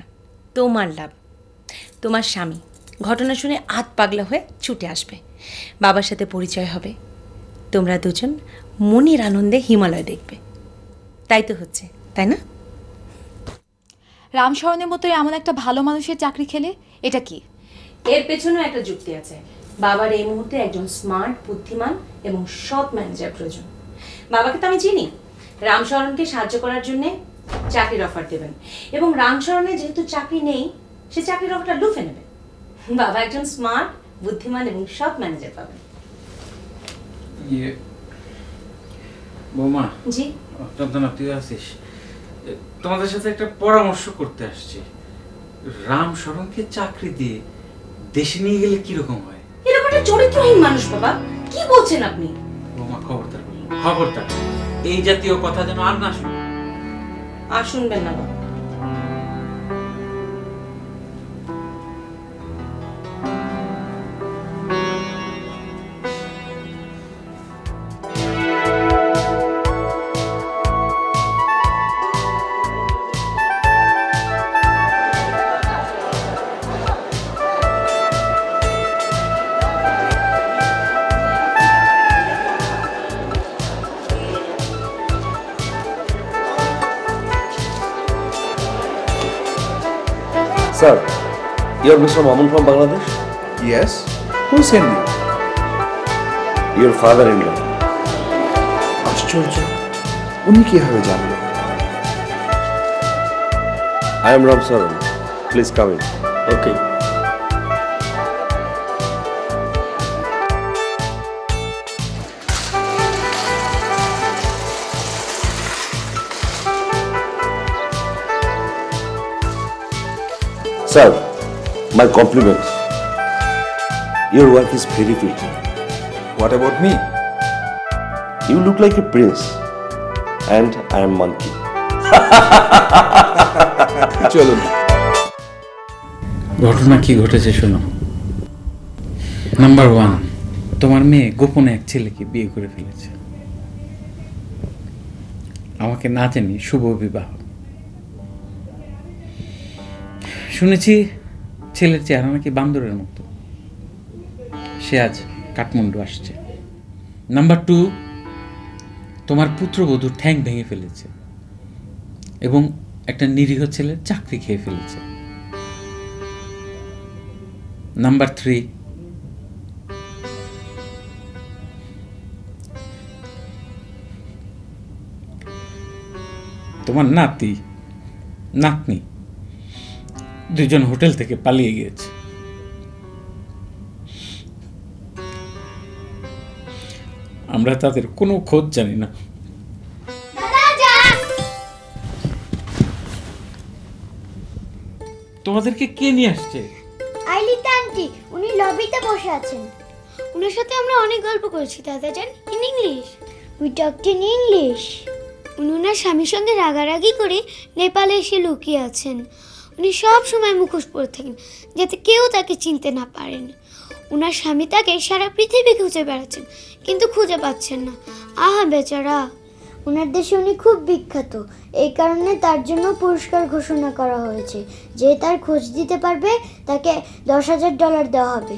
তোমার লাভ। তোমার স্বামী ঘটনা শুনে আত পাগলা হয়ে ছুটে আসবে, বাবার সাথে পরিচয় হবে, তোমরা দুজন মনের আনন্দে হিমালয় দেখবে। তাই তো হচ্ছে, তাই না? রামশরণের মতো এমন একটা ভালো মানুষের চাকরি খেলে এটা কি? এর পেছনেও একটা যুক্তি আছে। বাবার এই মুহূর্তে একজন স্মার্ট, বুদ্ধিমান এবং সৎ ম্যানেজার প্রয়োজন। বাবাকে তো আমি চিনি, রামশরণকে সাহায্য করার জন্য চাকরির অফার দেবেন, এবং রামশরণের যেহেতু চাকরি নেই, সে চাকরির অফারটা লুফে নেবে। বাবা একজন স্মার্ট, বুদ্ধিমান এবং সৎ ম্যানেজার পাবেন। বৌমা, জি চন্দনা, তুই আছিস? তোমাদের সাথে একটা পরামর্শ করতে আসছি। রামশরণকে চাকরি দিয়ে দেশে নিয়ে গেলে কিরকম হয়? এরকম একটা চরিত্রহীন মানুষ বাবা, কি বলছেন আপনি? বৌমা, খবরদার বললাম, খবরদার এই জাতীয় কথা যেন আর না শুনো। আর শুনবেন না বাবা। Sir, you're Mr. Mamun from Bangladesh? Yes. Who sent you? Your father-in-law. আশ্চর্য, উনি কিভাবে জানলেন? I am Ram Saran. Please come in. Okay. Sir, my compliments. Your work is very pretty. What about me? You look like a prince. And I am monkey. চলুন। ঘটনা কি ঘটেছে শোনো। নাম্বার 1, তোমার মেয়ে গোপনে এক ছেলেকে বিয়ে করে ফেলেছে। আমাকে না জানি শুভ বিবাহ। শুনেছি ছেলের চেহারা নাকি বান্দরের মতো। সে আজ কাঠমান্ডু আসছে। নাম্বার 2, তোমার পুত্রবধূ ঠ্যাং ভেঙে ফেলেছে এবং একটা নিরীহ ছেলের চাকরি খেয়ে ফেলেছে। নাম্বার 3, তোমার নাতনি দুজন হোটেল থেকে পালিয়ে গিয়েছে। আমরা তাদের কোনো খোঁজ জানি না। তোমাদেরকে কে নিয়ে আসছে? আইলিতা আন্টি, উনি লবিতে বসে আছেন। ওনার সাথে আমরা অনেক গল্প করেছি দাদাজান, in English. We talked in English. উনি ওনার স্বামীর সঙ্গে রাগারাগি করে নেপালে এসে লুকিয়ে আছেন। উনি সব সময় মুখোশ পরে থাকেন যাতে কেউ তাকে চিনতে না পারেন। ওনার স্বামী তাকে সারা পৃথিবী খুঁজে বেড়াচ্ছেন কিন্তু খুঁজে পাচ্ছেন না। আহা বেচারা। ওনার দেশে উনি খুব বিখ্যাত, এই কারণে তার জন্য পুরস্কার ঘোষণা করা হয়েছে। যে তার খোঁজ দিতে পারবে তাকে $10,000 দেওয়া হবে।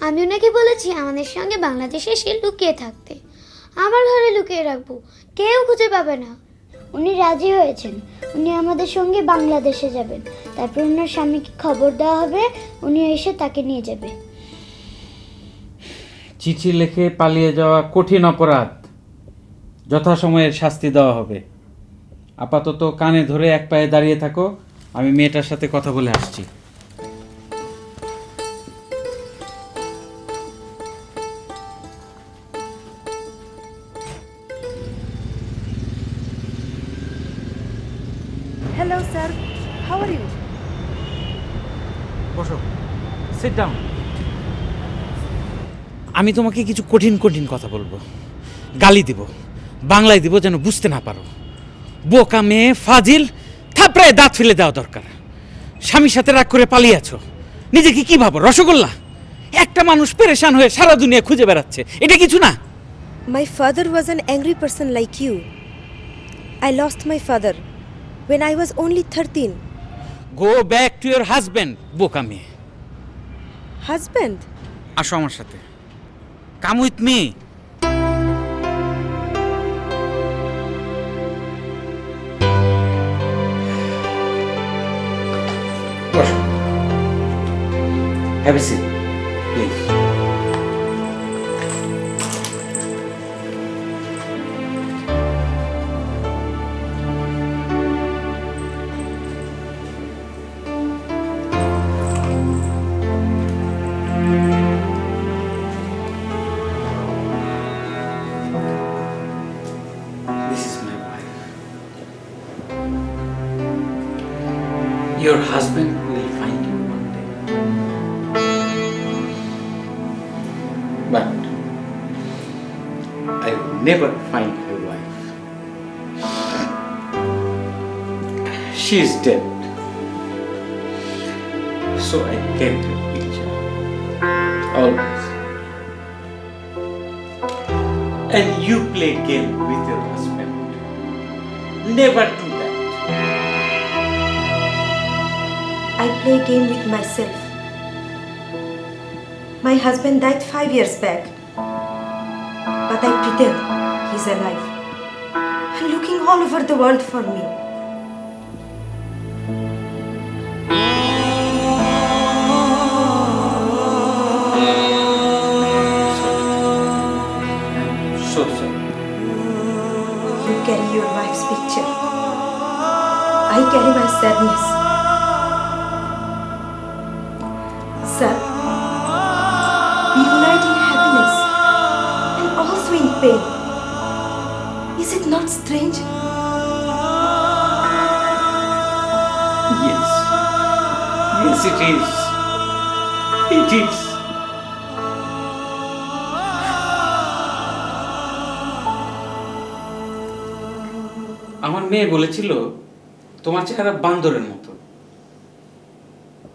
আমি ওনাকে বলেছি আমাদের সঙ্গে বাংলাদেশে এসে লুকিয়ে থাকতে। আমার ঘরে লুকিয়ে রাখবো, কেউ খুঁজে পাবে না। উনি রাজি হয়েছেন। উনি আমাদের সঙ্গে বাংলাদেশে যাবেন। তারপর ওনার স্বামীকে খবর দেওয়া হবে, উনি এসে তাকে নিয়ে যাবে। চিঠি লিখে পালিয়ে যাওয়া কঠিন অপরাধ, যথাসময়ে শাস্তি দেওয়া হবে। আপাতত কানে ধরে এক পায়ে দাঁড়িয়ে থাকো, আমি মেয়েটার সাথে কথা বলে আসছি। Hello, sir. How are you? বসো, সিট ডাউন। আমি তোমাকে কিছু কঠিন কঠিন কথা বলবো, গালি দিব, বাংলায় দিব যেন বুঝতে না পারো। বোকা মেয়ে, ফাজিল, থাপড়ায় দাঁত ফেলে দেওয়া দরকার। স্বামীর সাথে রাগ করে পালিয়ে আছো, নিজেকে কি ভাবো রসগোল্লা? একটা মানুষ পেরেশান হয়ে সারা দুনিয়া খুঁজে বেড়াচ্ছে, এটা কিছু না? My father was an angry person like you. I lost my father when I was only 13. Go back to your husband, বোকা মেয়ে। Husband? আসো আমার সাথে, come with me. বসো। Have a seat, please. This is my wife. Your husband will find you one day. But I will never find your wife. She is dead. So I kept her picture. Always. And you play game with your husband. Never do that. I play a game with myself. My husband died 5 years back. But I pretend he's alive. And looking all over the world for me. So sorry. You carry your wife's picture. I carry my sadness. Sir, we unite in happiness and also in pain. Is it not strange? Yes. Yes, it is. It is. আমার মেয়ে বলেছিল তোমার চেহারা বান্দরের মতো।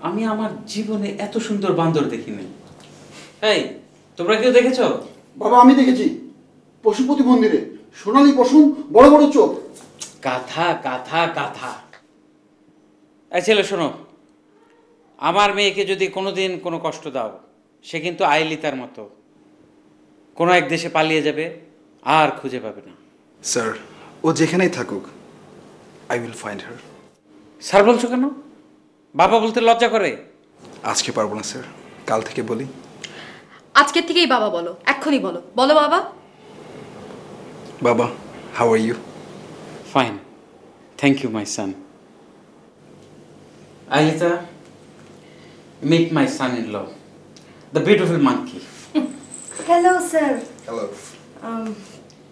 আমি আমার জীবনে এত সুন্দর বান্দর দেখিনি। এই তোমরা কেউ দেখেছো? বাবা আমি দেখেছি পশুপতি মন্দিরে সোনালী পশম বড় বড় চোখ। কথা কথা কথা। এই ছেলে শোনো, আমার মেয়েকে যদি কোনোদিন কোনো কষ্ট দাও, সে কিন্তু আইলিতার মতো কোনো এক দেশে পালিয়ে যাবে, আর খুঁজে পাবে না। স্যার ও যেখানেই থাকুক, I will find her. Sir বলছো কেন? বাবা বলতে লজ্জা করে? আজকে পারবো না স্যার, কাল থেকে বলি। আজকের থেকেই বাবা বলো, এক্ষুনি বলো। বলো বাবা। বাবা, how are you? Fine, thank you my son. Ailita, meet my son-in-law, the beautiful monkey. Hello, sir. Hello.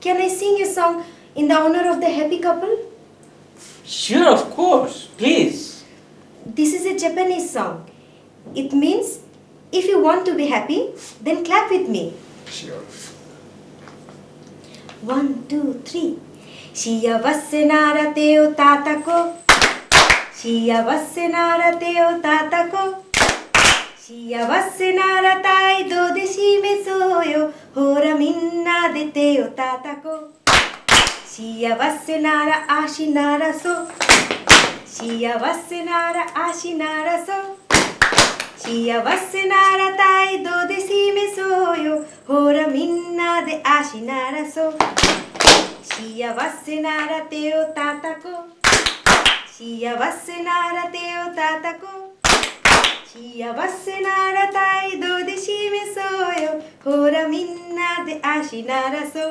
Can I sing a song in the honor of the happy couple? Sure, of course, please. This is a Japanese song. It means, if you want to be happy, then clap with me. Sure. 1, 2, 3. Shiyawase nara te o tatako. Shiyawase nara te o tatako. Shiyawase nara tai dodeshi me soyo. Hora minna de te o tatako. Shiyawase nara ashi nara so. Shiyawase nara ashi nara so. Shiyawase nara tai dodeshi me soyo. Hora minna de ashi nara so. Shiyawase nara te o tatako. Shiyawase nara te o tatako. Shiyawase nara tai dodeshi me soyo. Hora minna de ashi nara so.